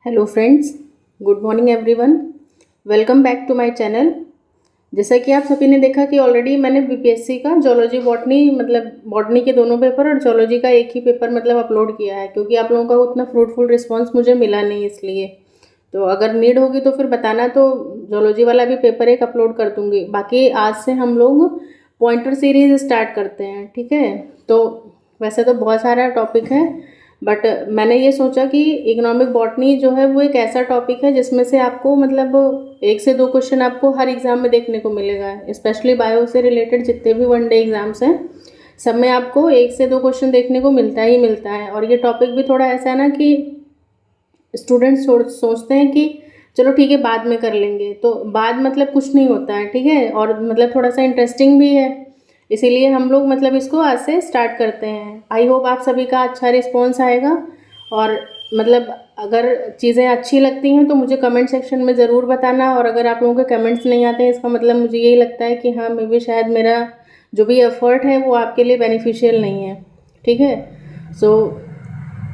Hello friends, good morning everyone. Welcome back to my channel. जैसा कि आप सभी ने देखा कि ऑलरेडी मैंने बीपीएससी का जूलॉजी बॉटनी बॉटनी के दोनों पेपर और जूलॉजी का एक ही पेपर अपलोड किया है, क्योंकि आप लोगों का उतना फ्रूटफुल रिस्पांस मुझे मिला नहीं, इसलिए तो अगर नीड होगी तो फिर बताना, तो जूलॉजी वाला भी पेपर एक अपलोड कर दूँगी। बाकी आज से हम लोग पॉइंटर सीरीज स्टार्ट करते हैं, ठीक है। तो वैसे तो बहुत सारा टॉपिक है, बट मैंने ये सोचा कि इकोनॉमिक बॉटनी जो है वो एक ऐसा टॉपिक है जिसमें से आपको एक से दो क्वेश्चन आपको हर एग्ज़ाम में देखने को मिलेगा। स्पेशली बायो से रिलेटेड जितने भी वन डे एग्ज़ाम्स हैं, सब में आपको एक से दो क्वेश्चन देखने को मिलता ही मिलता है। और ये टॉपिक भी थोड़ा ऐसा है ना कि स्टूडेंट्स सोचते हैं कि चलो ठीक है बाद में कर लेंगे, तो बाद कुछ नहीं होता है, ठीक है। और थोड़ा सा इंटरेस्टिंग भी है, इसीलिए हम लोग इसको आज से स्टार्ट करते हैं। आई होप आप सभी का अच्छा रिस्पॉन्स आएगा। और अगर चीज़ें अच्छी लगती हैं तो मुझे कमेंट सेक्शन में ज़रूर बताना, और अगर आप लोगों के कमेंट्स नहीं आते हैं इसका मुझे यही लगता है कि हाँ, मे भी शायद मेरा जो भी एफर्ट है वो आपके लिए बेनिफिशियल नहीं है, ठीक है। सो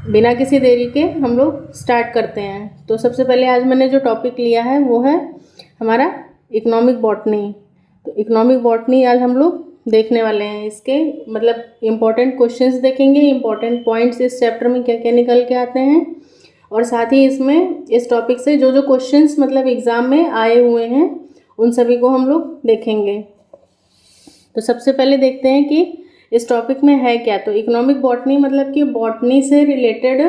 बिना किसी देरी के हम लोग स्टार्ट करते हैं। तो सबसे पहले आज मैंने जो टॉपिक लिया है वो है हमारा इकोनॉमिक बॉटनी। तो इकोनॉमिक बॉटनी आज हम लोग देखने वाले हैं। इसके इम्पॉर्टेंट क्वेश्चंस देखेंगे, इम्पॉर्टेंट पॉइंट्स इस चैप्टर में क्या क्या निकल के आते हैं, और साथ ही इसमें इस टॉपिक से जो जो क्वेश्चंस एग्ज़ाम में आए हुए हैं उन सभी को हम लोग देखेंगे। तो सबसे पहले देखते हैं कि इस टॉपिक में है क्या। तो इकोनॉमिक बॉटनी कि बॉटनी से रिलेटेड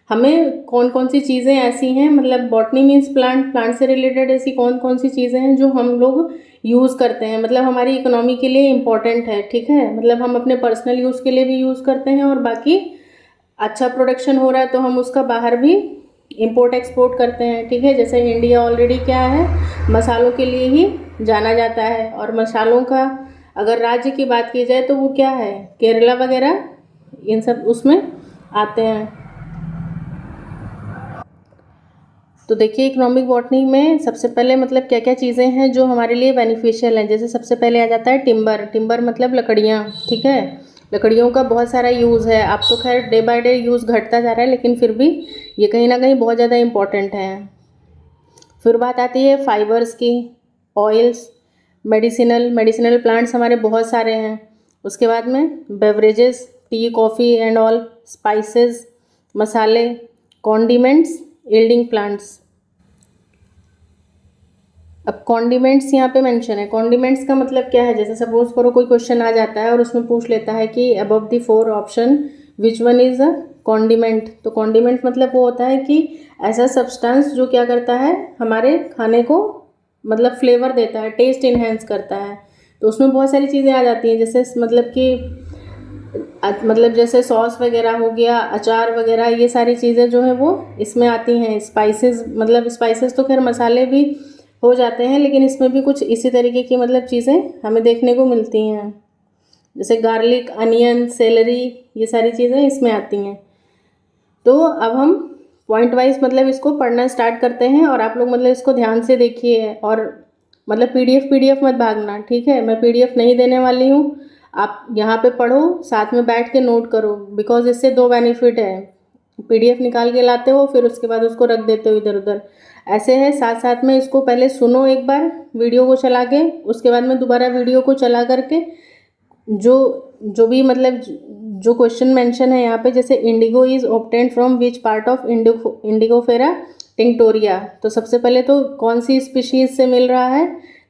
हमें कौन कौन सी चीज़ें ऐसी हैं, बॉटनी मीन्स प्लांट, प्लांट से रिलेटेड ऐसी कौन कौन सी चीज़ें हैं जो हम लोग यूज़ करते हैं, हमारी इकोनॉमी के लिए इम्पॉर्टेंट है, ठीक है। हम अपने पर्सनल यूज़ के लिए भी यूज़ करते हैं, और बाकी अच्छा प्रोडक्शन हो रहा है तो हम उसका बाहर भी इंपोर्ट एक्सपोर्ट करते हैं, ठीक है। जैसे इंडिया ऑलरेडी क्या है, मसालों के लिए ही जाना जाता है, और मसालों का अगर राज्य की बात की जाए तो वो क्या है, केरला वगैरह इन सब उसमें आते हैं। तो देखिए इकोनॉमिक बॉटनी में सबसे पहले क्या क्या चीज़ें हैं जो हमारे लिए बेनिफिशियल हैं। जैसे सबसे पहले आ जाता है टिम्बर। टिम्बर लकड़ियाँ, ठीक है। लकड़ियों का बहुत सारा यूज़ है। अब तो खैर डे बाय डे यूज़ घटता जा रहा है, लेकिन फिर भी ये कहीं ना कहीं बहुत ज़्यादा इम्पॉर्टेंट है। फिर बात आती है फाइबर्स की, ऑयल्स, मेडिसिनल प्लांट्स हमारे बहुत सारे हैं। उसके बाद में beverages, tea coffee and all, spices, मसाले, कॉन्डिमेंट्स, यील्डिंग प्लांट्स। अब कॉन्डिमेंट्स यहाँ पे मेंशन है। कॉन्डिमेंट्स का क्या है, जैसे सपोज करो कोई क्वेश्चन आ जाता है और उसमें पूछ लेता है कि above the four option which one is a condiment. तो कॉन्डिमेंट वो होता है कि ऐसा सब्सटेंस जो क्या करता है, हमारे खाने को फ्लेवर देता है, टेस्ट इन्हेंस करता है। तो उसमें बहुत सारी चीज़ें आ जाती हैं, जैसे कि जैसे सॉस वगैरह हो गया, अचार वगैरह, ये सारी चीज़ें जो है वो इसमें आती हैं। स्पाइसेस, स्पाइसेस तो खैर मसाले भी हो जाते हैं, लेकिन इसमें भी कुछ इसी तरीके की चीज़ें हमें देखने को मिलती हैं, जैसे गार्लिक, अनियन, सेलरी, ये सारी चीज़ें इसमें आती हैं। तो अब हम पॉइंट वाइज इसको पढ़ना स्टार्ट करते हैं, और आप लोग इसको ध्यान से देखिए, और पीडीएफ मत भागना, ठीक है। मैं पीडीएफ नहीं देने वाली हूँ, आप यहाँ पे पढ़ो, साथ में बैठ के नोट करो, बिकॉज इससे दो बेनिफिट है। पीडीएफ निकाल के लाते हो, फिर उसके बाद उसको रख देते हो इधर उधर, ऐसे है। साथ साथ में इसको पहले सुनो एक बार वीडियो को चला के, उसके बाद में दोबारा वीडियो को चला करके जो जो भी जो क्वेश्चन मेंशन है यहाँ पे, जैसे Indigo is obtained from which part of Indigofera tinctoria. तो सबसे पहले तो कौन सी स्पीशीज़ से मिल रहा है,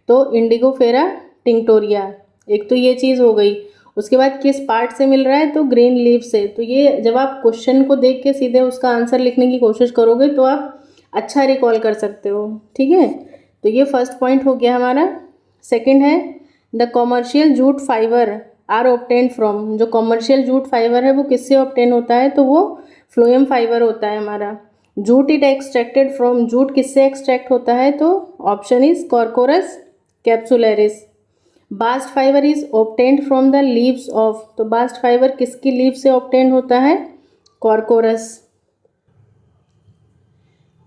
तो इंडिगोफेरा टिंक्टोरिया, एक तो ये चीज़ हो गई। उसके बाद किस पार्ट से मिल रहा है, तो ग्रीन लीफ से। तो ये जब आप क्वेश्चन को देख के सीधे उसका आंसर लिखने की कोशिश करोगे तो आप अच्छा रिकॉल कर सकते हो, ठीक है। तो ये फर्स्ट पॉइंट हो गया हमारा। सेकंड है the commercial jute fibre are obtain from. जो कॉमर्शियल जूट फाइबर है वो किससे ऑब्टेन होता है, तो वो फ्लोएम फाइबर होता है हमारा। Jute it extracted from, jute किससे एक्सट्रैक्ट होता है, तो option is corchorus capsularis. Bast fibre is obtained from the leaves of. तो बास्ट फाइबर किसकी लीव से ऑब्टेन होता है, corchorus.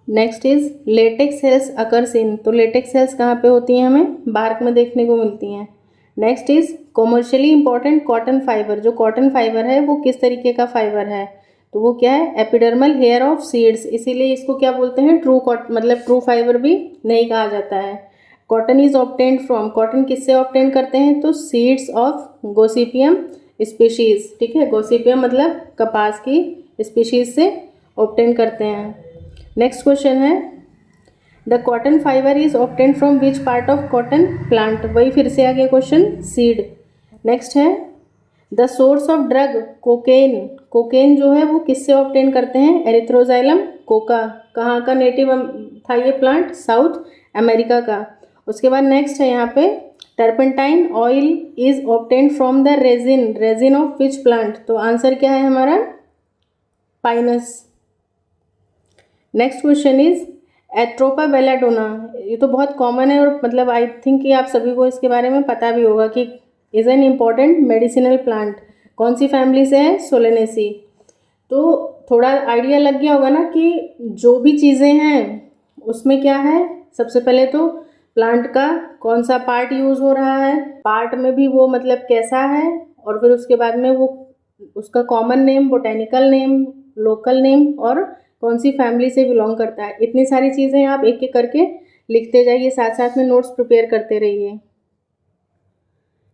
Next is latex cells occurs in. तो लेटेक्स सेल्स कहाँ पे होती हैं, हमें बार्क में देखने को मिलती हैं। Next is commercially important cotton fibre. जो कॉटन फाइबर है वो किस तरीके का फाइबर है, तो वो क्या है, एपिडर्मल हेयर ऑफ सीड्स, इसीलिए इसको क्या बोलते हैं, ट्रू कॉटन, मतलब ट्रू फाइबर भी नहीं कहा जाता है। Cotton is obtained from, cotton किससे ऑब्टेन करते हैं, तो सीड्स ऑफ गोसिपियम स्पीशीज़, ठीक है, गोसिपियम मतलब कपास की स्पीशीज़ से ऑब्टेन करते हैं। नेक्स्ट क्वेश्चन है, the cotton fibre is obtain from which part of cotton plant, वही फिर से आ गया क्वेश्चन, सीड। नेक्स्ट है, the source of drug cocaine, cocaine जो है वो किससे ऑब्टेन करते हैं, एरिथ्रोजाइलम कोका, कहाँ का नेटिव था ये प्लांट, साउथ अमेरिका का। उसके बाद नेक्स्ट है यहाँ पे, turpentine oil is obtain from the resin, resin of which plant, तो आंसर क्या है हमारा, Pinus. Next question is Atropa belladonna, ये तो बहुत कॉमन है और मतलब आई थिंक कि आप सभी को इसके बारे में पता भी होगा कि is an important medicinal plant, कौन सी फैमिली से है, सोलेनेसी। तो थोड़ा आइडिया लग गया होगा ना कि जो भी चीज़ें हैं उसमें क्या है, सबसे पहले तो प्लांट का कौन सा पार्ट यूज़ हो रहा है, पार्ट में भी वो मतलब कैसा है, और फिर उसके बाद में वो उसका common name, botanical name, local name, और कौन सी फैमिली से बिलोंग करता है। इतनी सारी चीज़ें आप एक एक करके लिखते जाइए, साथ साथ में नोट्स प्रिपेयर करते रहिए।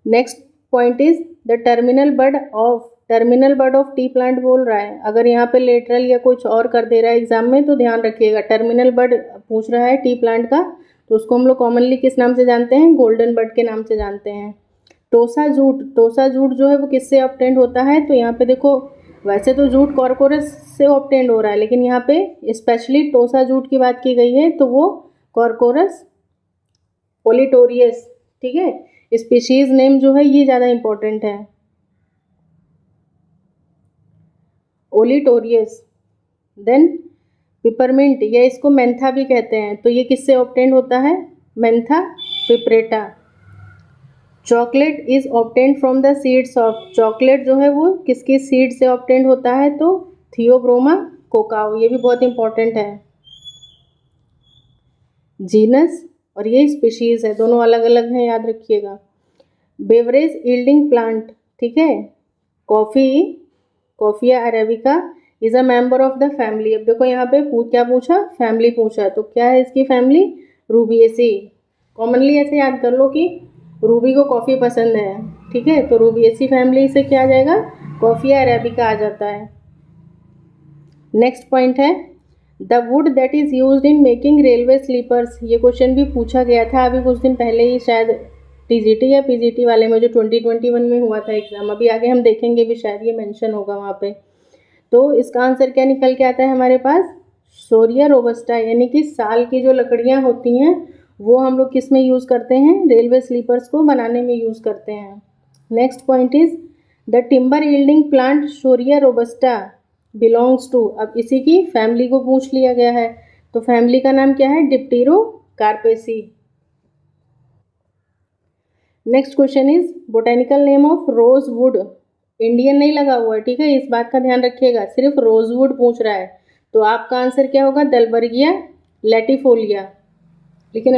Next point is the terminal bud of, terminal bud of tea plant बोल रहा है, अगर यहाँ पे लेटरल या कुछ और कर दे रहा है एग्जाम में तो ध्यान रखिएगा, टर्मिनल बड पूछ रहा है टी प्लांट का, तो उसको हम लोग कॉमनली किस नाम से जानते हैं, गोल्डन बड के नाम से जानते हैं। टोसा जूट, टोसा जूट जो है वो किससे ऑब्टेंड होता है, तो यहाँ पे देखो वैसे तो जूट कॉर्कोरस से ऑब्टेंड हो रहा है, लेकिन यहाँ पे स्पेशली टोसा जूट की बात की गई है, तो वो कॉर्कोरस ओलिटोरियस, ठीक है, स्पीशीज नेम जो है ये ज़्यादा इम्पोर्टेंट है, ओलिटोरियस। देन पिपरमिंट, या इसको मेंथा भी कहते हैं, तो ये किससे ऑब्टेंड होता है, Mentha piperita. Chocolate is obtained from the seeds of, chocolate जो है वो किसकी सीड से ऑब्टेंड होता है, तो थियोब्रोमा कोकाओ, ये भी बहुत इंपॉर्टेंट है। जीनस और ये स्पीशीज़ है, दोनों अलग अलग हैं, याद रखिएगा। बेवरेज यील्डिंग प्लांट, ठीक है, coffee, coffea arabica is a member of the family. अब देखो यहाँ पे क्या पूछा, फैमिली पूछा, तो क्या है इसकी फैमिली, रूबिएसी। कॉमनली ऐसे याद कर लो कि रूबी को कॉफ़ी पसंद है, ठीक है, तो रूबिएसी फैमिली से क्या आ जाएगा, कॉफिया अरेबिका आ जाता है। नेक्स्ट पॉइंट है, the wood that is used in making railway sleepers, ये क्वेश्चन भी पूछा गया था अभी कुछ दिन पहले ही, शायद टीजीटी या पीजीटी वाले में जो 2021 में हुआ था एग्ज़ाम, अभी आगे हम देखेंगे भी, शायद ये मेंशन होगा वहाँ पे। तो इसका आंसर क्या निकल के आता है हमारे पास, सोरिया रोबस्टा, यानी कि साल की जो लकड़ियाँ होती हैं वो हम लोग किस में यूज़ करते हैं, रेलवे स्लीपर्स को बनाने में यूज़ करते हैं। Next point is the timber yielding plant Shorea robusta belongs to, अब इसी की फैमिली को पूछ लिया गया है, तो फैमिली का नाम क्या है, Dipterocarpaceae. Next question is botanical name of rosewood, Indian नहीं लगा हुआ है, ठीक है, इस बात का ध्यान रखिएगा, सिर्फ रोजवुड पूछ रहा है, तो आपका आंसर क्या होगा, दलबर्गिया लैटिफोलिया। लेकिन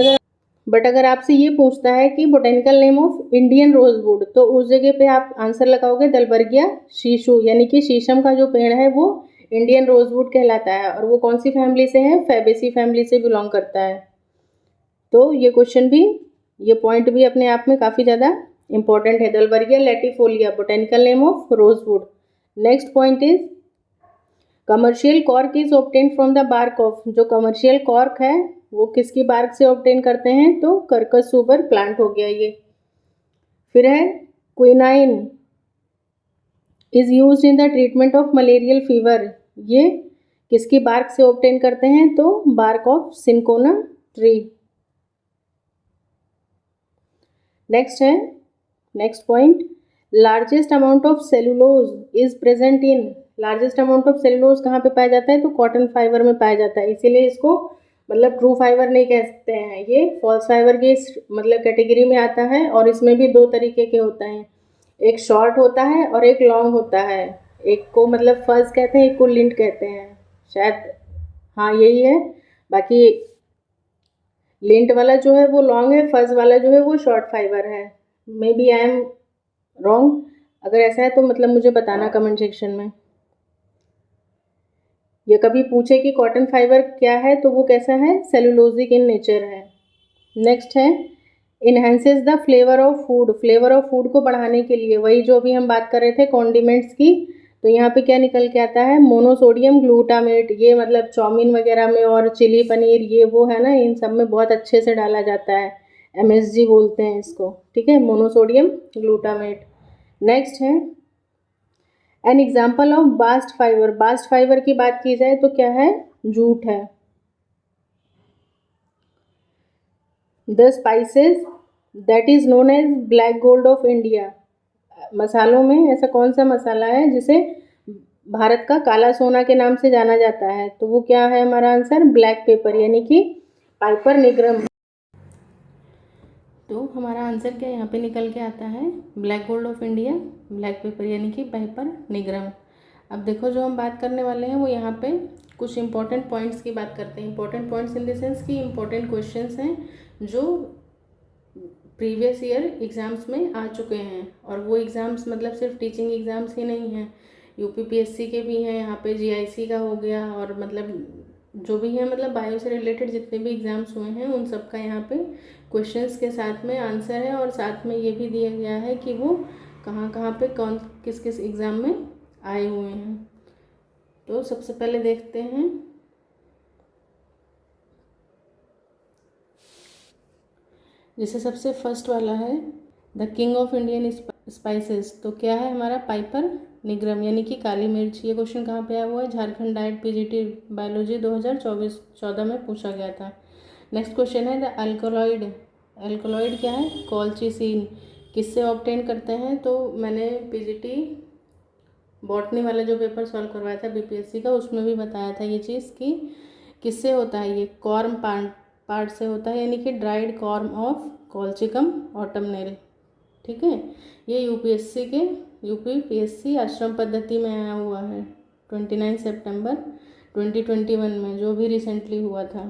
अगर आपसे ये पूछता है कि botanical name of Indian rosewood, तो उस जगह पे आप आंसर लगाओगे दलबर्गिया शीशु, यानी कि शीशम का जो पेड़ है वो इंडियन रोजवुड कहलाता है, और वो कौन सी फैमिली से है, फैबेसी फैमिली से बिलोंग करता है। तो ये क्वेश्चन भी, ये पॉइंट भी अपने आप में काफ़ी ज़्यादा इंपॉर्टेंट है, Dalbergia latifolia botanical name of rosewood. Next point is commercial cork is obtain from the bark of, जो कमर्शियल कॉर्क है वो किसकी बार्क से ऑब्टेन करते हैं, तो कर्कस सुबर प्लांट हो गया ये। फिर है quinine is use in the treatment of malarial fever, ये किसकी बार्क से ऑब्टेन करते हैं, तो bark of cinchona tree. Next है, next point, largest amount of cellulose is present in, largest amount of cellulose कहाँ पे पाया जाता है, तो कॉटन फाइबर में पाया जाता है, इसीलिए इसको मतलब ट्रू फाइबर नहीं कहते हैं, ये फॉल्स फाइबर की मतलब कैटेगरी में आता है, और इसमें भी दो तरीके के होते हैं, एक शॉर्ट होता है और एक लॉन्ग होता है, एक को मतलब फज कहते हैं, एक को लिंट कहते हैं, शायद हाँ यही है, बाकी लिंट वाला जो है वो लॉन्ग है, फज वाला जो है वो शॉर्ट फाइबर है, maybe I am wrong, अगर ऐसा है तो मतलब मुझे बताना कमेंट सेक्शन में। या कभी पूछे कि कॉटन फाइबर क्या है तो वो कैसा है, सेलुलोजिक इन नेचर है। नेक्स्ट है enhances the flavour of food, flavour of food को बढ़ाने के लिए, वही जो अभी हम बात कर रहे थे कॉन्डिमेंट्स की, तो यहाँ पे क्या निकल के आता है, मोनोसोडियम ग्लूटामेट। ये मतलब चाउमीन वगैरह में और चिली पनीर ये वो है ना, इन सब में बहुत अच्छे से डाला जाता है, MSG बोलते हैं इसको, ठीक है, मोनोसोडियम ग्लूटामेट। नेक्स्ट है an example of bast fibre, bast fibre की बात की जाए तो क्या है, जूट है। The spices that is known as black gold of India, मसालों में ऐसा कौन सा मसाला है जिसे भारत का काला सोना के नाम से जाना जाता है, तो वो क्या है हमारा आंसर, ब्लैक पेपर यानी कि पाइपर निग्रम। तो हमारा आंसर क्या यहाँ पे निकल के आता है, black gold of India, black pepper यानी कि पाइपर निग्रम। अब देखो जो हम बात करने वाले हैं वो यहाँ पे कुछ इंपॉर्टेंट पॉइंट्स की बात करते हैं। Important points in the sense कि इंपॉर्टेंट क्वेश्चंस हैं जो प्रीवियस ईयर एग्ज़ाम्स में आ चुके हैं, और वो एग्ज़ाम्स मतलब सिर्फ टीचिंग एग्ज़ाम्स ही नहीं हैं, UPPSC के भी हैं, यहाँ पे GIC का हो गया, और मतलब जो भी है मतलब बायो से रिलेटेड जितने भी एग्ज़ाम्स हुए हैं उन सब का यहाँ पे क्वेश्चंस के साथ में आंसर है, और साथ में ये भी दिया गया है कि वो कहाँ कहाँ पे कौन किस किस एग्ज़ाम में आए हुए हैं। तो सबसे पहले देखते हैं जैसे सबसे फर्स्ट वाला है the king of Indian spices, तो क्या है हमारा पाइपर निग्रम यानी कि काली मिर्च। ये क्वेश्चन कहाँ पे आया हुआ है, झारखंड डाइट PGT बायोलॉजी 2014 में पूछा गया था। नेक्स्ट क्वेश्चन है द अल्कोलॉइड, अल्कोलॉइड क्या है, कॉल्चिसिन, किससे ऑब्टेन करते हैं, तो मैंने PGT बॉटनी वाला जो पेपर सॉल्व करवाया था BPSC का उसमें भी बताया था ये चीज़ कि किससे होता है, ये कॉर्म पार्ट से होता है, यानी कि dried corm of colchicum autumnale, ठीक है। ये UPSC आश्रम पद्धति में आया हुआ है 29 सितंबर 2021 में, जो भी रिसेंटली हुआ था।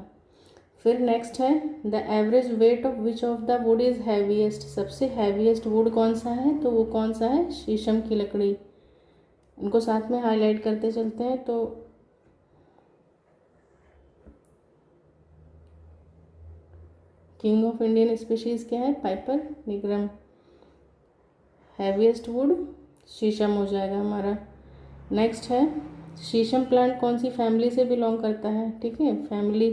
फिर नेक्स्ट है the average weight of which of the wood is heaviest, सबसे हैवीएस्ट वुड कौन सा है, तो वो कौन सा है, शीशम की लकड़ी। इनको साथ में हाईलाइट करते चलते हैं। तो किंग ऑफ इंडियन स्पीशीज़ क्या है, पाइपर निग्रम, हैवीएस्ट वुड शीशम हो जाएगा हमारा। नेक्स्ट है शीशम प्लांट कौन सी फैमिली से बिलोंग करता है, ठीक है, फैमिली,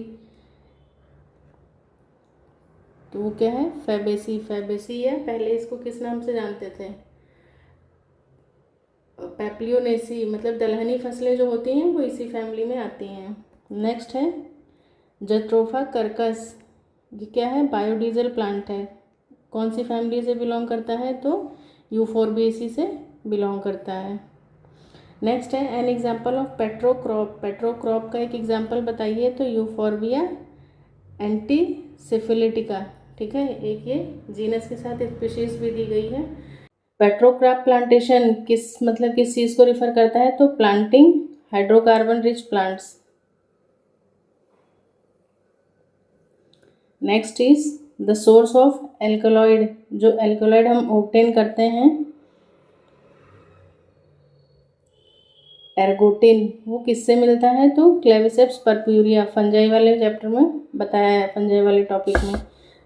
तो वो क्या है, फैबेसी, फैबेसी है, पहले इसको किस नाम से जानते थे, पैप्लियोनेसी, मतलब दलहनी फसलें जो होती हैं वो इसी फैमिली में आती हैं। नेक्स्ट है जट्रोफा कर्कस, ये क्या है, बायोडीजल प्लांट है, कौन सी फैमिली से बिलोंग करता है, तो यूफोर्बिएसी से बिलोंग करता है। नेक्स्ट है एन एग्जाम्पल ऑफ पेट्रोक्रॉप, पेट्रोक्रॉप का एक एग्जाम्पल बताइए, तो यूफोर्बिया एंटीसिफिलिटिका, ठीक है, एक ये जीनस के साथ स्पीशीज भी दी गई है। पेट्रोक्रॉप प्लांटेशन किस मतलब किस चीज़ को रिफर करता है, तो planting hydrocarbon rich plants. Next is the source of alkaloid, जो एल्कलॉइड हम ऑब्टेन करते हैं एर्गोटिन, वो किससे मिलता है, तो क्लेविसेप्स पर्प्यूरिया, फंजाई वाले चैप्टर में बताया है, फंजाई वाले टॉपिक में।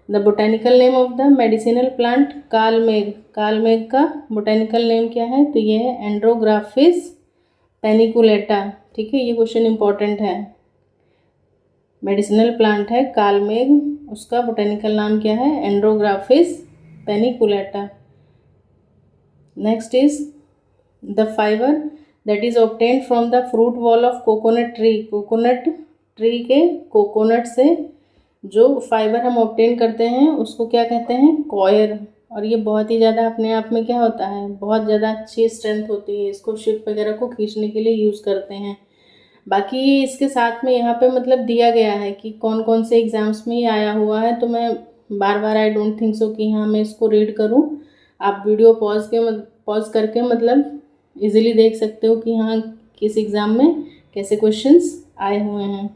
The botanical name of the medicinal plant kalmegh, kalmegh का बोटेनिकल नेम क्या है, तो ये है एंड्रोग्राफिस पेनिकुलेटा, ठीक है, ये क्वेश्चन इंपॉर्टेंट है। मेडिसिनल प्लांट है कालमेघ, उसका बोटेनिकल नाम क्या है, Andrographis paniculata. Next is the fibre that is obtained from the fruit wall of coconut tree, coconut tree के कोकोनट से जो फाइबर हम ऑब्टेन करते हैं उसको क्या कहते हैं, कॉयर, और ये बहुत ही ज़्यादा अपने आप में क्या होता है, बहुत ज़्यादा अच्छी स्ट्रेंथ होती है, इसको शिप वगैरह को खींचने के लिए यूज़ करते हैं। बाकी इसके साथ में यहाँ पे मतलब दिया गया है कि कौन कौन से एग्ज़ाम्स में ये आया हुआ है, तो मैं बार बार आई डोंट थिंक सो कि हाँ मैं इसको रीड करूँ, आप वीडियो पॉज करके मतलब इजीली देख सकते हो कि हाँ किस एग्ज़ाम में कैसे क्वेश्चंस आए हुए हैं।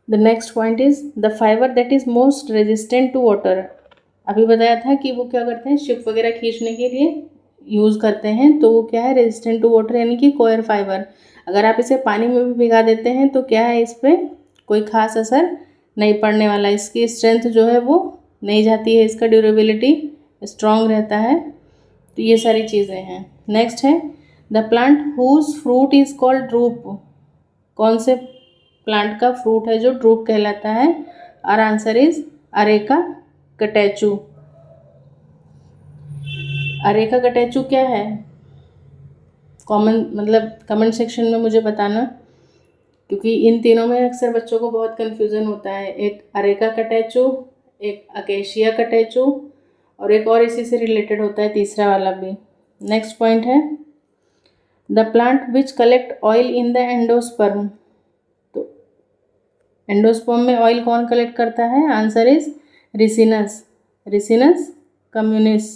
The next point is the fibre that is most resistant to water, अभी बताया था कि वो क्या करते हैं, शिप वगैरह खींचने के लिए यूज़ करते हैं तो वो क्या है, रेजिस्टेंट टू वाटर, यानी कि कोयर फाइबर। अगर आप इसे पानी में भी भिगा देते हैं तो क्या है, इस पर कोई ख़ास असर नहीं पड़ने वाला। इसकी स्ट्रेंथ जो है वो नहीं जाती है, इसका ड्यूरेबिलिटी स्ट्रॉन्ग रहता है। तो ये सारी चीज़ें हैं। नेक्स्ट है the plant whose fruit is called drupe. कौन से प्लांट का फ्रूट है जो ड्रूप कहलाता है? Our answer is areca catechu. Areca catechu क्या है? कमेंट सेक्शन में मुझे बताना, क्योंकि इन तीनों में अक्सर बच्चों को बहुत कन्फ्यूज़न होता है। एक अरेका कटेचू, एक अकेशिया कटेचू, और एक और इसी से रिलेटेड होता है तीसरा वाला भी। नेक्स्ट पॉइंट है the plant which collect oil in the endosperm. तो एंडोस्पर्म में ऑयल कौन कलेक्ट करता है? Answer is Ricinus, Ricinus communis.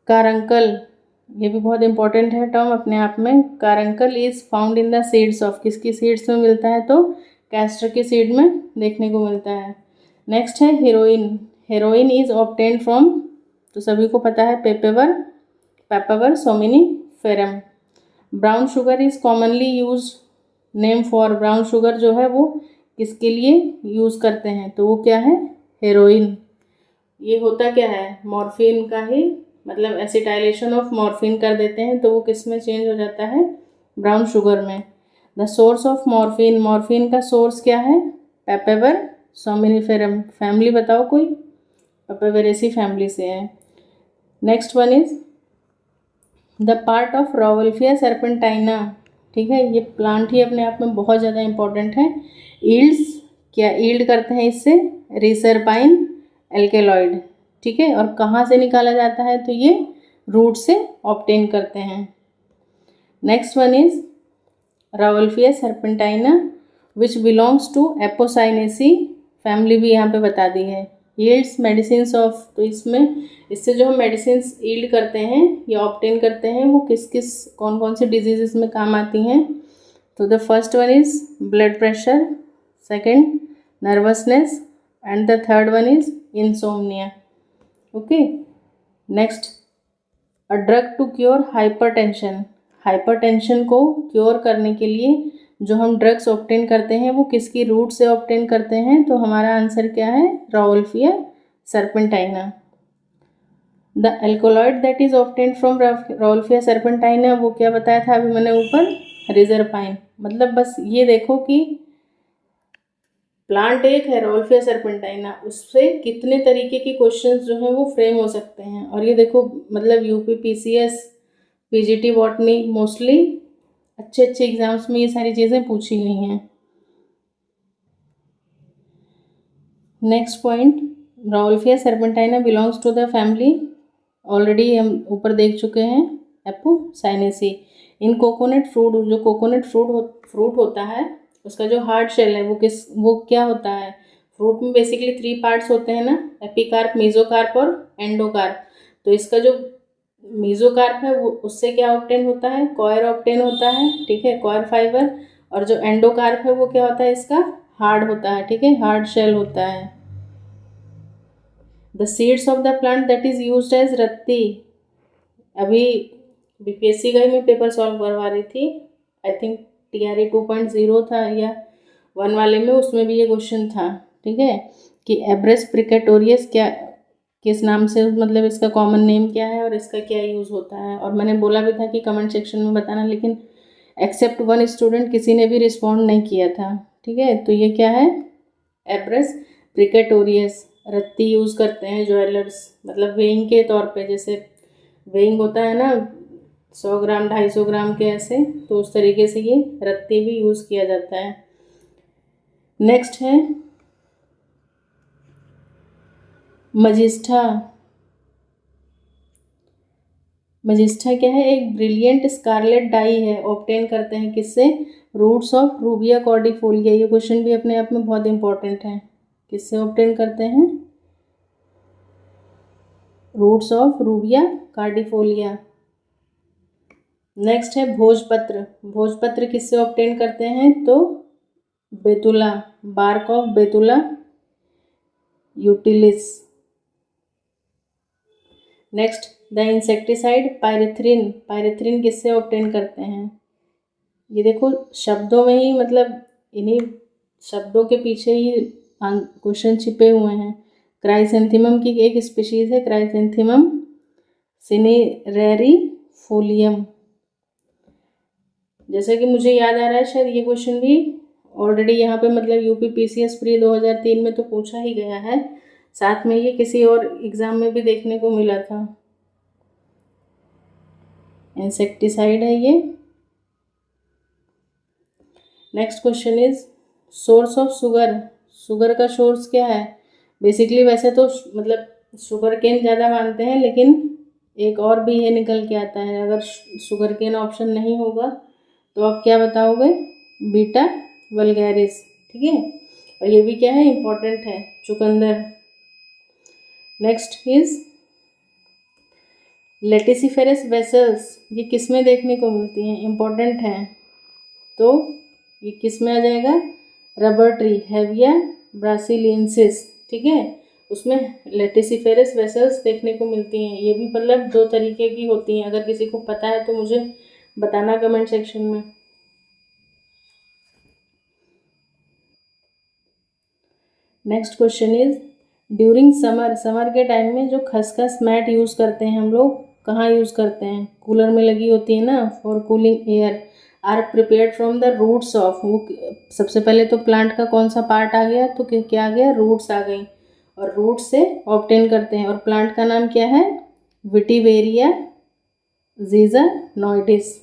Caruncle, ये भी बहुत इंपॉर्टेंट है टर्म अपने आप में। Caruncle is found in the seeds of, किसकी सीड्स में मिलता है? तो कैस्टर की सीड में देखने को मिलता है। नेक्स्ट है heroin. Heroin is obtained from, तो सभी को पता है, Papaver, Papaver somniferum. Brown sugar is commonly use, name for, brown sugar जो है वो किसके लिए यूज़ करते हैं? तो वो क्या है? हेरोइन। ये होता क्या है? मॉर्फिन का ही, मतलब एसिटाइलेशन ऑफ मॉर्फिन कर देते हैं तो वो किस में चेंज हो जाता है? ब्राउन शुगर में। The source of morphine, morphine का सोर्स क्या है? पेपेवर सोमिनिफेरम। फैमिली बताओ कोई? पेपेवेरेसी फैमिली से है। Next one is the part of Rauwolfia serpentina. ठीक है, ये प्लांट ही अपने आप में बहुत ज़्यादा इंपॉर्टेंट है। ईल्ड्स, क्या ईल्ड करते हैं इससे? Reserpine alkaloid. ठीक है, और कहाँ से निकाला जाता है? तो ये रूट से ऑब्टेन करते हैं। Next one is Rauwolfia serpentina which belongs to Apocynaceae family, भी यहाँ पे बता दी है। यील्ड्स मेडिसिन ऑफ, तो इससे जो हम मेडिसिन यील्ड करते हैं या ऑब्टेन करते हैं वो किस किस, कौन कौन सी डिजीज़ में काम आती हैं? तो the first one is blood pressure, second nervousness, and the third one is insomnia. Okay, next a drug to cure hypertension. Hypertension को क्योर करने के लिए जो हम ड्रग्स ऑब्टेन करते हैं वो किसकी रूट से ऑब्टेन करते हैं? तो हमारा आंसर क्या है? Rauwolfia serpentina. The alkaloid that is obtain from Rauwolfia serpentina, वो क्या बताया था अभी मैंने ऊपर? रिजर्पाइन। मतलब बस ये देखो कि प्लांट एक है रॉवल्फिया सर्पेंटाइना, उससे कितने तरीके के क्वेश्चंस जो हैं वो फ्रेम हो सकते हैं। और ये देखो, मतलब UP PCS, PGT botany, mostly अच्छे अच्छे एग्जाम्स में ये सारी चीज़ें पूछी गई हैं। Next point, Rauwolfia serpentina belongs to the family, already हम ऊपर देख चुके हैं, एपोसाइनेसी। इन कोकोनट फ्रूट, जो कोकोनट फ्रूट होता है उसका जो हार्ड शेल है वो क्या होता है? फ्रूट में बेसिकली 3 पार्ट्स होते हैं ना, एपिकार्प, मेसोकार्प और एंडोकार्प। तो इसका जो मेसोकार्प है वो, उससे क्या ऑब्टेन होता है? कॉयर ऑब्टेन होता है। ठीक है, कॉयर फाइबर। और जो एंडोकार्प है वो क्या होता है? इसका हार्ड होता है। ठीक है, हार्ड शेल होता है। The seeds of the plant that is used as ratti. अभी बीपीएससी का ही मैं पेपर सॉल्व करवा रही थी, आई थिंक TRE 2.0 था या 1 वाले में, उसमें भी ये क्वेश्चन था। ठीक है, कि एब्रेस प्रिकेटोरियस क्या, किस नाम से, मतलब इसका कॉमन नेम क्या है और इसका क्या यूज़ होता है? और मैंने बोला भी था कि कमेंट सेक्शन में बताना, लेकिन एक्सेप्ट 1 स्टूडेंट, किसी ने भी रिस्पॉन्ड नहीं किया था। ठीक है, तो ये क्या है? एब्रेस प्रिकेटोरियस। रत्ती यूज़ करते हैं ज्वेलर्स, मतलब वेइंग के तौर पे, जैसे वेइंग होता है ना 100 ग्राम 250 ग्राम के ऐसे, तो उस तरीके से ये रत्ती भी यूज़ किया जाता है। नेक्स्ट है मजिस्ठा। मजिस्ठा क्या है? एक ब्रिलियंट स्कारलेट डाई है, ऑब्टेन करते हैं किससे? Roots of rubia cordifolia. ये क्वेश्चन भी अपने आप में बहुत इंपॉर्टेंट है। किससे ऑब्टेन करते हैं? Roots of Rubia cordifolia. Next है भोजपत्र। भोजपत्र किससे ऑब्टेन करते हैं? तो Betula, bark of Betula utilis. Next, the insecticide pyrethrin, pyrethrin किससे ऑब्टेन करते हैं? ये देखो शब्दों में ही मतलब इन्हीं शब्दों के पीछे ही क्वेश्चन छिपे हुए हैं। क्राइसेंथेमम की एक स्पीशीज है क्राइसेंथेमम सिनेरेरिफोलियम। जैसे कि मुझे याद आ रहा है शायद ये क्वेश्चन भी ऑलरेडी यहाँ पे मतलब यूपी पीसीएस प्री 2003 में तो पूछा ही गया है, साथ में ये किसी और एग्ज़ाम में भी देखने को मिला था। इंसेक्टिसाइड है ये। Next question is source of sugar, sugar का सोर्स क्या है? बेसिकली वैसे तो मतलब शुगर केन ज़्यादा मानते हैं, लेकिन एक और भी ये निकल के आता है। अगर शुगर केन ऑप्शन नहीं होगा तो आप क्या बताओगे? बीटा वल्गैरिस, ठीक है। और ये भी क्या है, इम्पोर्टेंट है, चुकंदर। नेक्स्ट इज लेटिसिफेरस वेसल्स, ये किस में देखने को मिलती हैं? इम्पोर्टेंट है, तो ये किस में आ जाएगा? रबर ट्री, हेविया ब्रासिलियंसिस, ठीक है, उसमें लेटिसिफेरस वेसल्स देखने को मिलती हैं। ये भी मतलब 2 तरीके की होती हैं। अगर किसी को पता है तो मुझे बताना कमेंट सेक्शन में। Next question is during summer, summer के टाइम में जो खसखस मैट यूज़ करते हैं हम लोग, कहाँ यूज़ करते हैं? कूलर में लगी होती है ना, for cooling air. Are prepared from the roots of, वो सबसे पहले तो प्लांट का कौन सा पार्ट आ गया? तो क्या आ गया? रूट्स आ गई, और रूट से ऑब्टेन करते हैं। और प्लांट का नाम क्या है? Vetiveria zizanioides.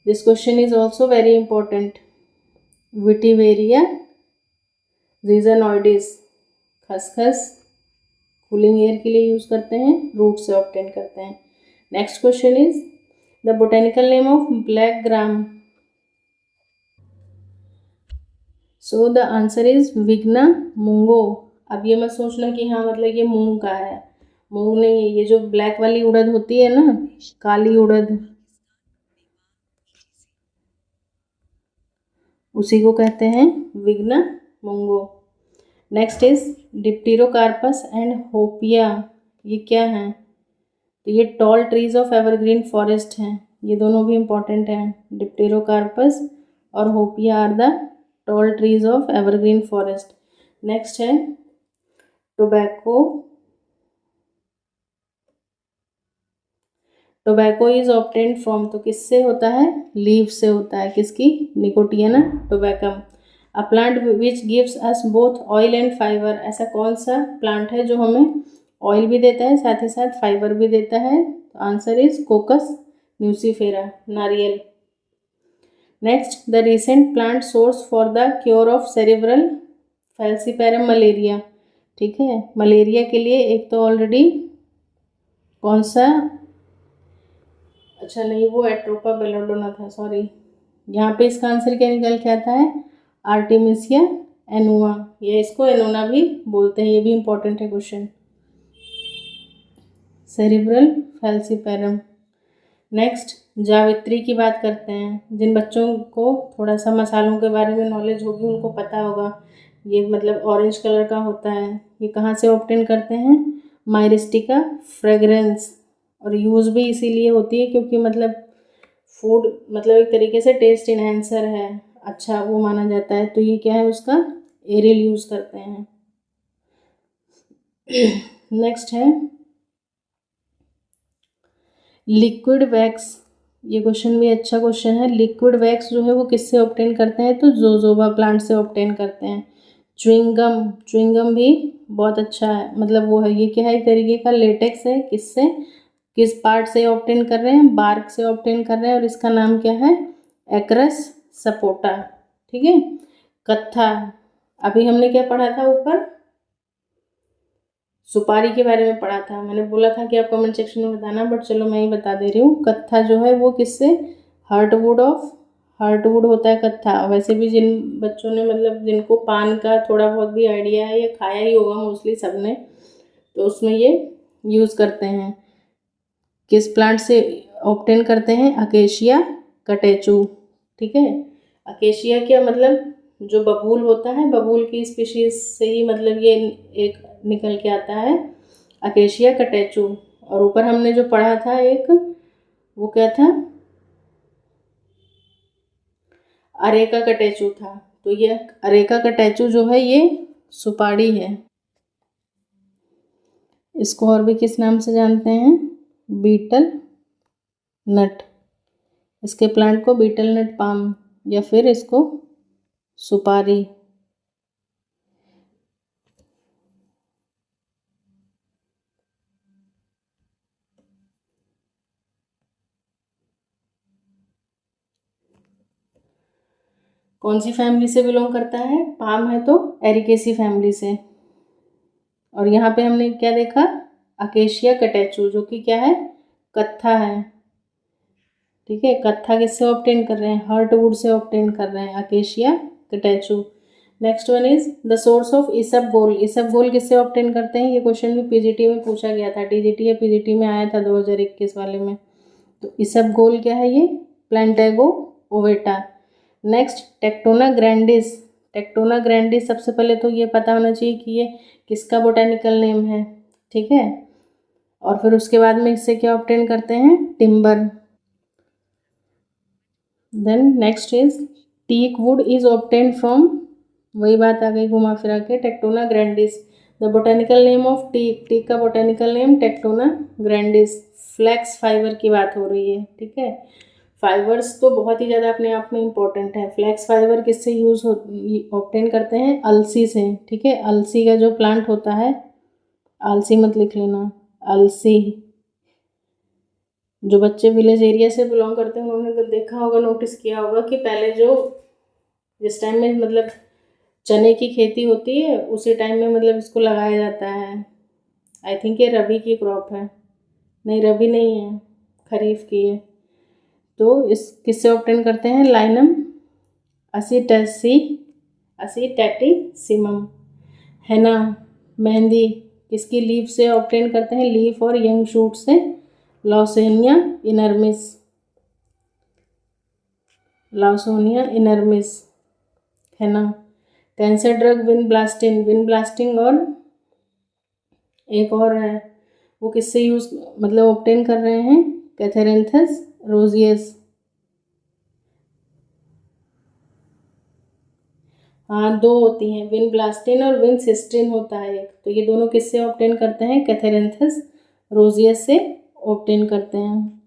This question is also very important. Vetiveria zizanioides, खसखस कूलिंग एयर के लिए यूज़ करते हैं, रूट से ऑब्टेन करते हैं। Next question is the botanical name of black gram. So the answer is Vigna mungo. अब ये मत सोचना कि हाँ मतलब ये मूंग का है, मूंग नहीं, ये जो ब्लैक वाली उड़द होती है ना, काली उड़द, उसी को कहते हैं Vigna mungo. Next is Dipterocarpus and Hopea, ये क्या है? तो ये tall trees of evergreen forest हैं, ये दोनों भी इंपॉर्टेंट हैं। डिप्टेरोकार्पस और Hopea are the tall trees of evergreen forest. Next है tobacco, tobacco is obtained from, तो किससे होता है? लीव से होता है, किसकी? Nicotiana tabacum. A plant which gives us both oil and fibre, ऐसा कौन सा प्लांट है जो हमें ऑयल भी देता है साथ ही साथ फाइबर भी देता है? तो आंसर इज कोकस न्यूसीफेरा, नारियल। Next, the recent plant source for the cure of cerebral falciparum malaria, ठीक है, मलेरिया के लिए एक तो ऑलरेडी कौन सा, अच्छा नहीं वो एट्रोपा बेलोडोना था, सॉरी। यहाँ पे इसका आंसर क्या निकल के आता है? आर्टेमिसिया एनुआ, या इसको एनोना भी बोलते हैं, ये भी इंपॉर्टेंट है क्वेश्चन। Cerebral falciparum. नेक्स्ट, जावित्री की बात करते हैं। जिन बच्चों को थोड़ा सा मसालों के बारे में नॉलेज होगी उनको पता होगा, ये मतलब ऑरेंज कलर का होता है। ये कहाँ से ऑब्टेन करते हैं? माइरिस्टिका फ्रेग्रेंस। और यूज़ भी इसीलिए होती है क्योंकि मतलब फूड मतलब एक तरीके से टेस्ट इन्हेंसर है, अच्छा वो माना जाता है। तो ये क्या है उसका? एरियल यूज़ करते हैं। नेक्स्ट है लिक्विड वैक्स, ये क्वेश्चन भी अच्छा क्वेश्चन है। लिक्विड वैक्स जो है वो किससे ऑब्टेन करते हैं? तो जोजोबा प्लांट से ऑब्टेन करते हैं। च्युइंगम, च्युइंगम भी बहुत अच्छा है, मतलब वो है, ये क्या है? एक तरीके का लेटेक्स है, किससे, किस पार्ट से ऑब्टेन कर रहे हैं? बार्क से ऑब्टेन कर रहे हैं, और इसका नाम क्या है? एक्रस सपोटा, ठीक है। कत्था, अभी हमने क्या पढ़ा था ऊपर? सुपारी के बारे में पढ़ा था, मैंने बोला था कि आप कमेंट सेक्शन में बताना, बट चलो मैं ही बता दे रही हूँ। कत्था जो है वो किससे? हार्टवुड ऑफ, हार्टवुड होता है कत्था। वैसे भी जिन बच्चों ने मतलब जिनको पान का थोड़ा बहुत भी आइडिया है, या खाया ही होगा मोस्टली सबने, तो उसमें ये यूज़ करते हैं। किस प्लांट से ऑब्टेन करते हैं? अकेशिया कटेचू, ठीक है। अकेशिया क्या मतलब जो बबूल होता है, बबूल की स्पीशीज से ही मतलब ये एक निकल के आता है, अकेशिया कटेचू। और ऊपर हमने जो पढ़ा था एक, वो क्या था, अरेका कटेचु था। तो ये अरेका कटेचु जो है ये सुपारी है। इसको और भी किस नाम से जानते हैं, बीटल नट। इसके प्लांट को बीटल नट पाम या फिर इसको सुपारी। कौन सी फैमिली से बिलोंग करता है, पाम है तो एरिकेसी फैमिली से। और यहाँ पे हमने क्या देखा, अकेशिया कटेचु, जो कि क्या है, कत्था है। ठीक है, कत्था किससे ऑब्टेन कर रहे हैं, हर्टवुड से ऑब्टेन कर रहे हैं, Acacia catechu. Next one is the source of isabgol. इसबगोल किससे ऑब्टेन करते हैं, ये क्वेश्चन भी पीजीटी में पूछा गया था, टीजीटी या पीजीटी में आया था 2021 वाले में। तो इसबगोल क्या है, ये Plantago ovata. Next Tectona grandis. Tectona grandis सबसे पहले तो ये पता होना चाहिए कि ये किसका बोटेनिकल नेम है। ठीक है, और फिर उसके बाद में इससे क्या ऑब्टेन करते हैं, timber. Then next is teak wood is obtain from, वही बात आ गई घुमा फिरा के, Tectona grandis. The botanical name of teak, teak का botanical name Tectona grandis. Flax fibre की बात हो रही है। ठीक है, फाइबर्स तो बहुत ही ज़्यादा अपने आप में इम्पोर्टेंट है। फ्लैक्स फाइबर किससे यूज़ हो ऑब्टेन करते हैं, अलसी से। ठीक है, अलसी का जो प्लांट होता है, अलसी मत लिख लेना, अलसी। जो बच्चे विलेज एरिया से बिलोंग करते हैं उन्होंने देखा होगा, नोटिस किया होगा कि पहले जो जिस टाइम में मतलब चने की खेती होती है उसी टाइम में मतलब इसको लगाया जाता है। आई थिंक ये रबी की क्रॉप है, नहीं रबी नहीं है, खरीफ की है। तो इस किससे ऑब्टेन करते हैं, लाइनम असीटैटिसिमम है ना। मेहंदी किसकी लीफ से ऑब्टेन करते हैं, लीफ और यंग शूट से, लॉसेनिया इनर्मिस, लॉसोनिया इनर्मिस है ना। कैंसर ड्रग विनब्लास्टिन, विनब्लास्टिन और एक और है, वो किससे यूज़ मतलब ऑब्टेन कर रहे हैं, कैथेरेंथस रोजियस। हाँ, दो होती हैं, विनब्लास्टिन और विनसिस्टिन होता है एक। तो ये दोनों किससे ऑब्टेन करते हैं, कैथेरेंथस रोजियस से ऑब्टेन करते हैं।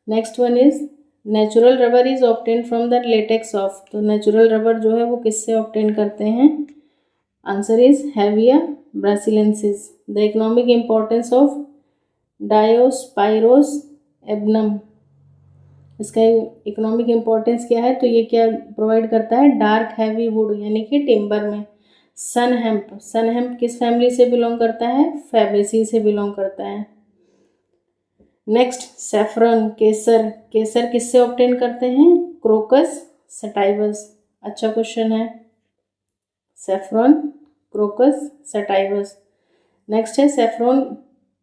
Next one is natural rubber is obtain from the latex of. तो नेचुरल रबर जो है वो किससे ऑब्टेन करते हैं, answer is Hevea brasiliensis. The economic importance of Diospyros ebenum, इसका इकोनॉमिक इम्पोर्टेंस क्या है, तो ये क्या प्रोवाइड करता है, डार्क हैवी वुड यानी कि टिम्बर में। सन हेम्प, सन हेम्प किस फैमिली से बिलोंग करता है, फैबेसी से बिलोंग करता है। नेक्स्ट सेफ्रॉन, केसर, केसर किससे ऑब्टेन करते हैं, क्रोकस सटाइवस। अच्छा क्वेश्चन है, सेफ्रॉन क्रोकस सटाइवस। नेक्स्ट है सेफ्रॉन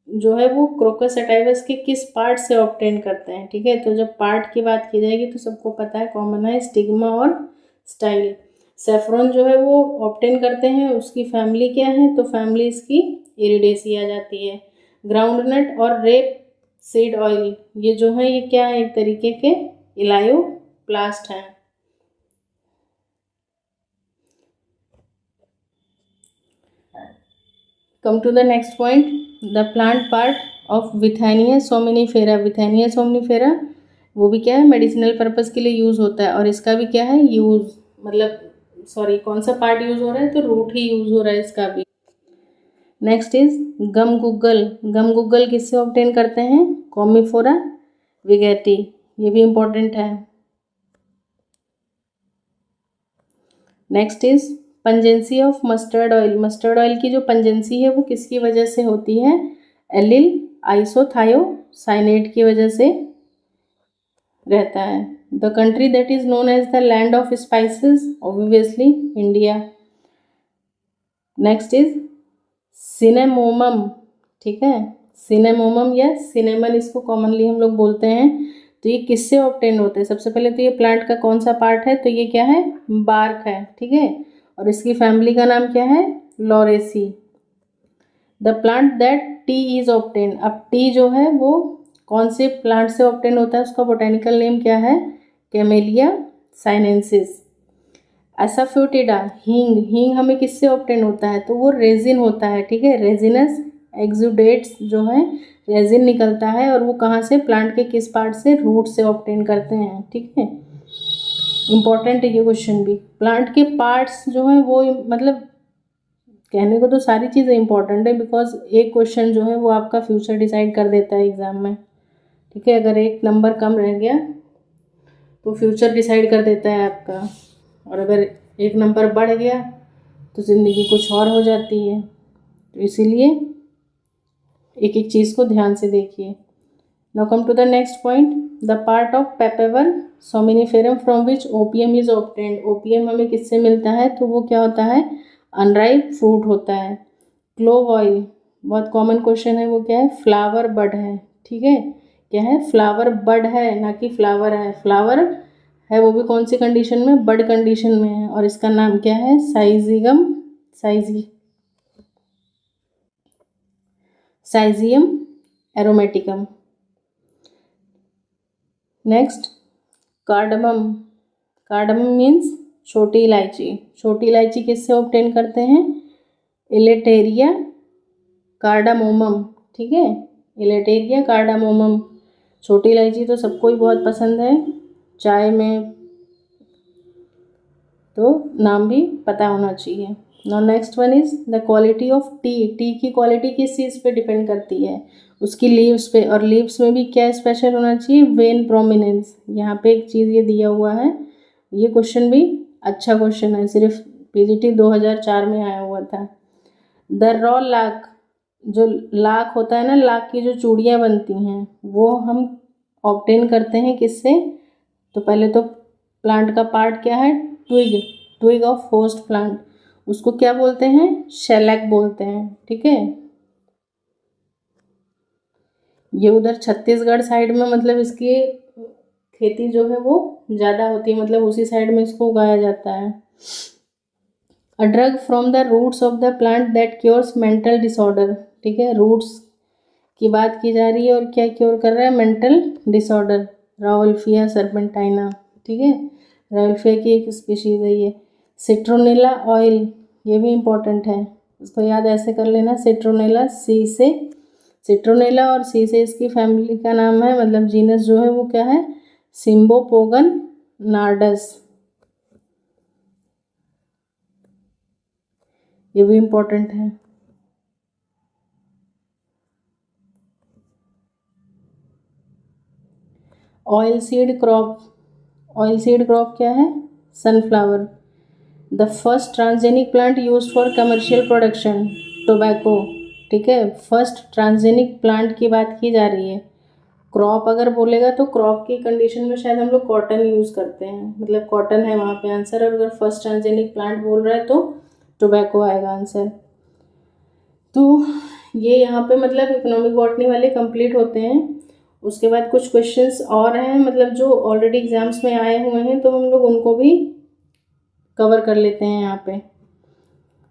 जो है वो क्रोकस सटाइवस के किस पार्ट से ऑब्टेन करते हैं। ठीक है, तो जब पार्ट की बात की जाएगी तो सबको पता है, कॉमन है, स्टिग्मा और स्टाइल। सेफ्रॉन जो है वो ऑब्टेन करते हैं, उसकी फैमिली क्या है, तो फैमिली इसकी इरिडेसी आ जाती है। ग्राउंडनट और रेप सीड ऑयल, ये जो है ये क्या है, एक तरीके के इलायोप्लास्ट हैं। Come to the next point, the plant part of Withania somnifera. Withania somnifera वो भी क्या है, मेडिसिनल पर्पस के लिए यूज़ होता है, और इसका भी क्या है यूज़, मतलब सॉरी कौन सा पार्ट यूज़ हो रहा है, तो रूट ही यूज़ हो रहा है इसका भी। नेक्स्ट इज गम गुग्गल। गम गुग्गल किससे ऑब्टेन करते हैं, कॉमीफोरा विगेटी, ये भी इम्पोर्टेंट है। Next is pungency of mustard oil. Mustard oil की जो पंजेंसी है वो किसकी वजह से होती है, एलिल आइसोथायोसाइनेट की वजह से रहता है। The country that is known as the land of spices, obviously India. Next is cinnamomum. ठीक है, सिनेमोमम या सिनेमन इसको कॉमनली हम लोग बोलते हैं। तो ये किससे ऑब्टेन होते हैं, सबसे पहले तो ये प्लांट का कौन सा पार्ट है, तो ये क्या है, बार्क है। ठीक है, और इसकी फैमिली का नाम क्या है, Lauraceae. The plant that T is obtain, अब टी जो है वो कौन से प्लांट से ऑब्टेन होता है, उसका बोटेनिकल नेम क्या है, कैमेलिया साइनेंसिस। एसाफोटिडा, हींग, हींग हमें किससे ऑब्टेन होता है, तो वो रेजिन होता है, ठीक है, रेजिनस एक्सुडेट्स जो है रेजिन निकलता है, और वो कहाँ से, प्लांट के किस पार्ट से, रूट से ऑब्टेन करते हैं, ठीक है। इम्पॉर्टेंट है ये क्वेश्चन भी, प्लांट के पार्ट्स जो हैं वो, मतलब कहने को तो सारी चीज़ें इंपॉर्टेंट है, बिकॉज एक क्वेश्चन जो है वो आपका फ्यूचर डिसाइड कर देता है एग्ज़ाम में, ठीक है। अगर एक नंबर कम रह गया तो फ्यूचर डिसाइड कर देता है आपका, और अगर एक नंबर बढ़ गया तो ज़िंदगी कुछ और हो जाती है। तो इसीलिए एक एक चीज़ को ध्यान से देखिए। Now come to the next point, the part of papaver somniferum from which opium is obtained, opium हमें किससे मिलता है, तो वो क्या होता है, अनराइप फ्रूट होता है। क्लोव ऑयल, बहुत कॉमन क्वेश्चन है, वो क्या है, फ्लावर बड है, ठीक है, क्या है, फ्लावर बड है, ना कि फ्लावर है। फ्लावर है वो भी कौन सी कंडीशन में, बड कंडीशन में है, और इसका नाम क्या है, साइजिगम, साइजियम एरोमेटिकम। नेक्स्ट, कार्डमम, कार्डमम मीन्स छोटी इलायची, छोटी इलायची किससे ऑब्टेन करते हैं, इलेटेरिया कार्डामोमम, ठीक है, इलेटेरिया कार्डामोमम। छोटी इलायची तो सबको ही बहुत पसंद है, चाय में तो नाम भी पता होना चाहिए। Now next one is the quality of T, T की क्वालिटी किस चीज़ पे डिपेंड करती है, उसकी लीव्स पे, और लीव्स में भी क्या स्पेशल होना चाहिए, वेन प्रोमिनेंस। यहाँ पे एक चीज़ ये दिया हुआ है, ये क्वेश्चन भी अच्छा क्वेश्चन है, सिर्फ पीजीटी 2004 में आया हुआ था। द रॉ लाख, जो लाख होता है ना, लाख की जो चूड़ियाँ बनती हैं वो हम ऑब्टेन करते हैं किससे, तो पहले तो प्लांट का पार्ट क्या है, twig, twig of host plant, उसको क्या बोलते हैं, शेलैक बोलते हैं, ठीक है। ये उधर छत्तीसगढ़ साइड में मतलब इसकी खेती जो है वो ज़्यादा होती है, मतलब उसी साइड में इसको उगाया जाता है। A drug from the roots of the plant that cures mental disorder, ठीक है, रूट्स की बात की जा रही है, और क्या क्योर कर रहा है, मेंटल डिसऑर्डर, राउल्फिया सर्पेंटाइना, ठीक है, राउल्फिया की एक स्पीशीज़ है ये। सिट्रोनेला ऑयल, ये भी इम्पोर्टेंट है, इसको याद ऐसे कर लेना, सिट्रोनेला, सी से, सिट्रोनेला और सी से इसकी फैमिली का नाम है, मतलब जीनस जो है वो क्या है, सिम्बोपोगन नार्डस, ये भी इम्पोर्टेंट है। Oil seed crop, oil seed crop क्या है, sunflower. The first transgenic plant use for commercial production, tobacco, ठीक है, फर्स्ट ट्रांसजेनिक प्लांट की बात की जा रही है। क्रॉप अगर बोलेगा तो क्रॉप की कंडीशन में शायद हम लोग कॉटन यूज़ करते हैं, मतलब कॉटन है वहाँ पे आंसर, और अगर फर्स्ट ट्रांसजेनिक प्लांट बोल रहा है तो टोबैको आएगा आंसर। तो ये यहाँ पे मतलब इकोनॉमिक बॉटनी वाले कंप्लीट होते हैं। उसके बाद कुछ क्वेश्चंस और हैं, मतलब जो ऑलरेडी एग्जाम्स में आए हुए हैं, तो हम लोग उनको भी कवर कर लेते हैं यहाँ पे।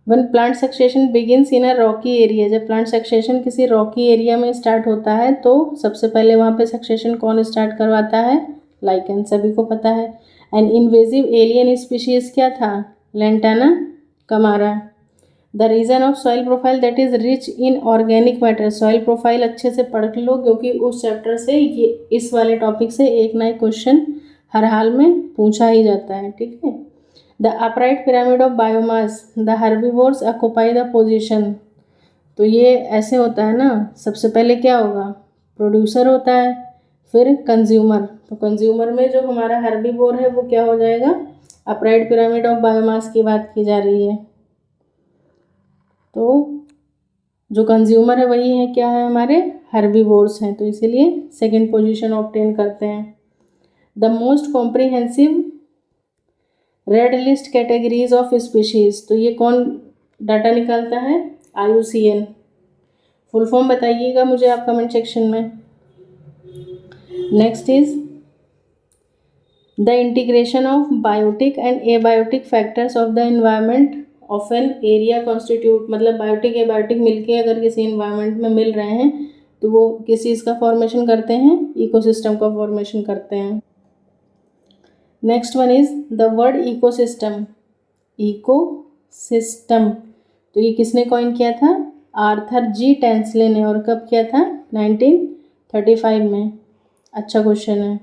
वन प्लांट सक्सेशन बिगिनस इन अ रॉकी एरिया, जब प्लांट सक्सेशन किसी रॉकी एरिया में स्टार्ट होता है तो सबसे पहले वहाँ पे सक्सेशन कौन स्टार्ट करवाता है, लाइकन, सभी को पता है। एंड इन्वेजिव एलियन स्पीशीज क्या था, Lantana camara. The region of soil profile that is rich in organic matter, soil profile अच्छे से पढ़ लो, क्योंकि उस चैप्टर से ये इस वाले टॉपिक से एक ना एक क्वेश्चन हर हाल में पूछा ही जाता है, ठीक है। The upright pyramid of biomass, the herbivores occupy the position, तो ये ऐसे होता है ना, सबसे पहले क्या होगा, प्रोड्यूसर होता है, फिर कंज्यूमर, तो कंज्यूमर में जो हमारा हर्बीवोर है वो क्या हो जाएगा, अपराइट पिरामिड ऑफ बायोमास की बात की जा रही है। तो जो कंज्यूमर है वही है, क्या है, हमारे हर्बीवोर्स हैं, तो इसीलिए सेकंड पोजीशन ऑब्टेन करते हैं। The most comprehensive red list categories of species, तो ये कौन डाटा निकालता है, IUCN। फुल फॉर्म बताइएगा मुझे आप कमेंट सेक्शन में। Next is the integration of biotic and abiotic factors of the environment of an area constitute, मतलब बायोटिक एबायोटिक मिलके अगर किसी इन्वायरमेंट में मिल रहे हैं तो वो किस चीज़ का फॉर्मेशन करते हैं, इकोसिस्टम का फॉर्मेशन करते हैं। Next one is the word ecosystem. Ecosystem तो ये किसने कॉइन किया था, आर्थर जी टेंसले ने, और कब किया था, 1935 में। अच्छा क्वेश्चन है।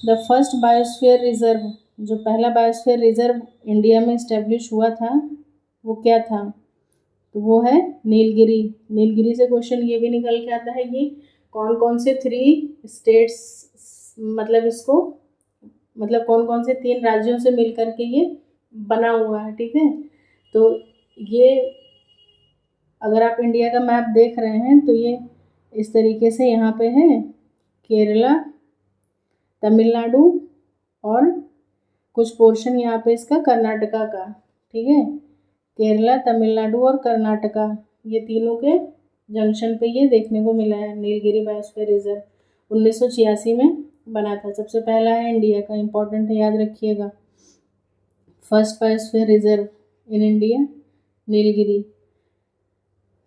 द फर्स्ट बायोस्फीयर रिजर्व, जो पहला बायोस्फीयर रिजर्व इंडिया में इस्टेब्लिश हुआ था वो क्या था, तो वो है नीलगिरी। नीलगिरी से क्वेश्चन ये भी निकल के आता है कि कौन कौन से 3 स्टेट्स, मतलब इसको, मतलब कौन कौन से 3 राज्यों से मिल करके ये बना हुआ है, ठीक है। तो ये अगर आप इंडिया का मैप देख रहे हैं तो ये इस तरीके से यहाँ पे है, केरला, तमिलनाडु और कुछ पोर्शन यहाँ पे इसका कर्नाटका का, ठीक है। केरला, तमिलनाडु और कर्नाटका, ये तीनों के जंक्शन पे ये देखने को मिला है नीलगिरी बायोस्फीयर रिजर्व। 1986 में बना था, सबसे पहला है इंडिया का, इम्पोर्टेंट है, याद रखिएगा। First biosphere reserve in India, Nilgiri.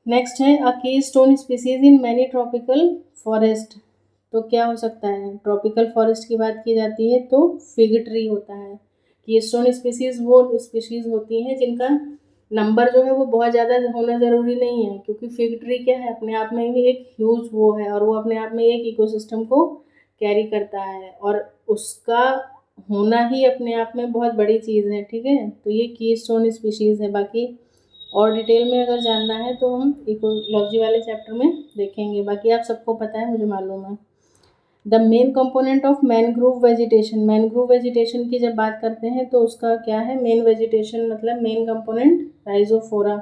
Next है अ की stone species in many tropical forest. तो क्या हो सकता है, ट्रॉपिकल फॉरेस्ट की बात की जाती है तो फिग ट्री होता है। की स्टोन स्पीसीज वो स्पीसीज होती हैं जिनका नंबर जो है वो बहुत ज़्यादा होना ज़रूरी नहीं है, क्योंकि फिग ट्री क्या है, अपने आप में भी एक ह्यूज वो है, और वो अपने आप में एक इकोसिस्टम को कैरी करता है, और उसका होना ही अपने आप में बहुत बड़ी चीज़ है, ठीक है। तो ये की स्टोन स्पीशीज़ है। बाकी और डिटेल में अगर जानना है तो हम इकोलॉजी वाले चैप्टर में देखेंगे, बाकी आप सबको पता है, मुझे मालूम है। The main component of mangrove vegetation. Mangrove vegetation की जब बात करते हैं तो उसका क्या है, मेन वेजिटेशन मतलब मेन कंपोनेंट राइजोफोरा।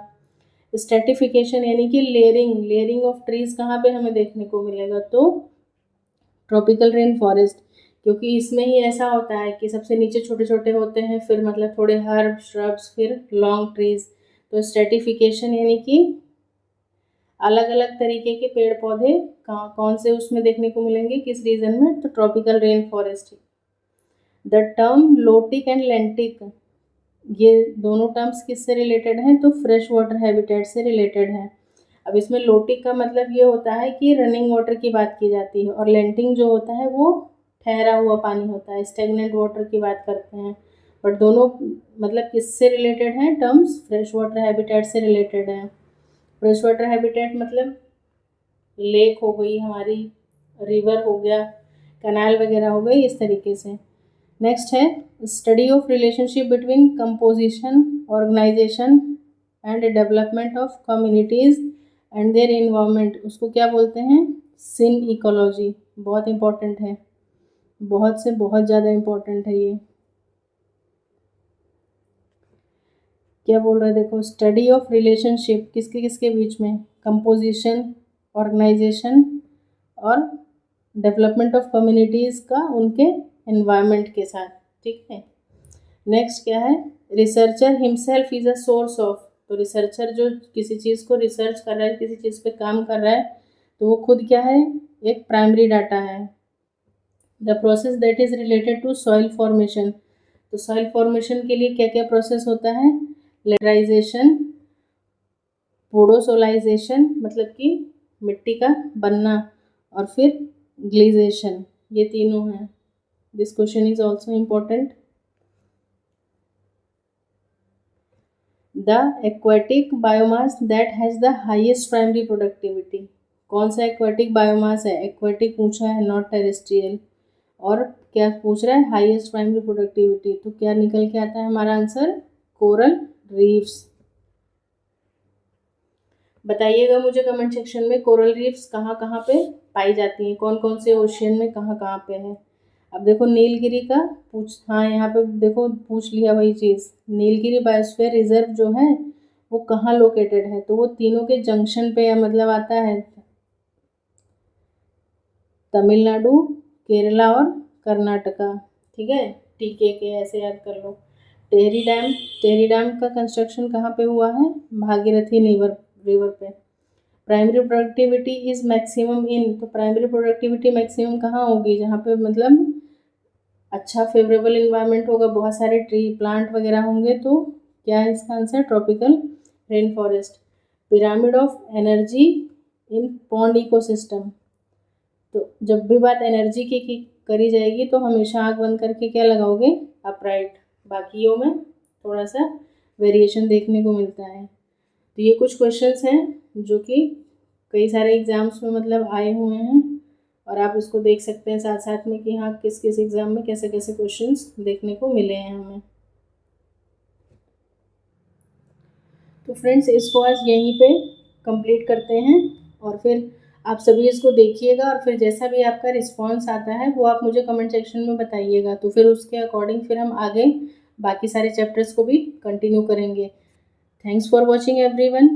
स्ट्रेटिफिकेशन यानी कि लेयरिंग, लेयरिंग ऑफ ट्रीज कहाँ पे हमें देखने को मिलेगा, तो ट्रॉपिकल रेन फॉरेस्ट, क्योंकि इसमें ही ऐसा होता है कि सबसे नीचे छोटे छोटे होते हैं, फिर मतलब थोड़े हर्ब श्रब्स, फिर लॉन्ग ट्रीज। तो स्ट्रेटिफिकेशन यानी कि अलग अलग तरीके के पेड़ पौधे कहाँ कौन से उसमें देखने को मिलेंगे, किस रीजन में, तो tropical rain forest. The term lotic and लेंटिक, ये दोनों टर्म्स किससे रिलेटेड हैं, तो फ्रेश वाटर हैबिटेट से रिलेटेड है। अब इसमें लोटिक का मतलब ये होता है कि रनिंग वाटर की बात की जाती है, और लेंटिंग जो होता है वो ठहरा हुआ पानी होता है, स्टेगनेंट वाटर की बात करते हैं। बट दोनों मतलब किससे रिलेटेड हैं टर्म्स, फ्रेश वाटर हैबिटेट से रिलेटेड है। फ्रेश वाटर हैबिटेट मतलब लेक हो गई हमारी, रिवर हो गया, कैनाल वगैरह हो गई, इस तरीके से। नेक्स्ट है study of relationship between composition, organisation and development of communities and their environment. उसको क्या बोलते हैं, सिन इकोलॉजी। बहुत इंपॉर्टेंट है, बहुत से बहुत ज़्यादा इंपॉर्टेंट है ये। क्या बोल रहे हैं, देखो, स्टडी ऑफ रिलेशनशिप किसके किसके बीच में, कंपोजिशन, ऑर्गेनाइजेशन और डेवलपमेंट ऑफ कम्युनिटीज़ का उनके एनवायरनमेंट के साथ, ठीक है। नेक्स्ट क्या है, researcher himself is a source of. तो रिसर्चर जो किसी चीज़ को रिसर्च कर रहा है, किसी चीज़ पे काम कर रहा है, तो वो खुद क्या है, एक प्राइमरी डाटा है। The process that is related to soil formation. तो सॉइल फॉर्मेशन के लिए क्या क्या प्रोसेस होता है, लेटराइजेशन, पोडोसोलाइजेशन मतलब कि मिट्टी का बनना, और फिर ग्लीजेशन, ये तीनों हैं। This question is also important. The aquatic biomass that has the highest primary productivity. कौन सा एक्वाटिक बायोमास है, एक्वाटिक पूछा है, नॉट टेरेस्ट्रियल। और क्या पूछ रहा है, हाईएस्ट प्राइमरी प्रोडक्टिविटी, तो क्या निकल के आता है हमारा आंसर, कोरल रीफ्स। बताइएगा मुझे कमेंट सेक्शन में कोरल रीफ्स कहाँ कहाँ पे पाई जाती हैं, कौन कौन से ओशियन में कहाँ कहाँ पे है। अब देखो नीलगिरी का हाँ यहाँ पे देखो पूछ लिया वही चीज़। नीलगिरी बायोस्फीयर रिजर्व जो है वो कहाँ लोकेटेड है, तो वो तीनों के जंक्शन पे मतलब आता है, तमिलनाडु, केरला और कर्नाटका, ठीक है। टीके के ऐसे याद कर लो। टेहरी डैम, टेहरी डैम का कंस्ट्रक्शन कहाँ पे हुआ है, भागीरथी रिवर पे। Primary productivity is maximum in, तो प्राइमरी प्रोडक्टिविटी मैक्सिमम कहाँ होगी, जहाँ पे मतलब अच्छा फेवरेबल इन्वायरमेंट होगा, बहुत सारे ट्री प्लांट वगैरह होंगे, तो क्या है इसका answer? Tropical rain forest. Pyramid of energy in pond ecosystem. तो जब भी बात एनर्जी की करी जाएगी तो हमेशा आँख बंद करके क्या लगाओगे? अपराइट। बाकियों में थोड़ा सा वेरिएशन देखने को मिलता है। तो ये कुछ क्वेश्चंस हैं जो कि कई सारे एग्ज़ाम्स में मतलब आए हुए हैं, और आप इसको देख सकते हैं साथ साथ में कि हाँ किस किस एग्ज़ाम में कैसे कैसे क्वेश्चंस देखने को मिले हैं हमें। तो फ्रेंड्स, इसको आज यहीं पे कंप्लीट करते हैं, और फिर आप सभी इसको देखिएगा, और फिर जैसा भी आपका रिस्पांस आता है वो आप मुझे कमेंट सेक्शन में बताइएगा। तो फिर उसके अकॉर्डिंग फिर हम आगे बाकी सारे चैप्टर्स को भी कंटिन्यू करेंगे। Thanks for watching everyone.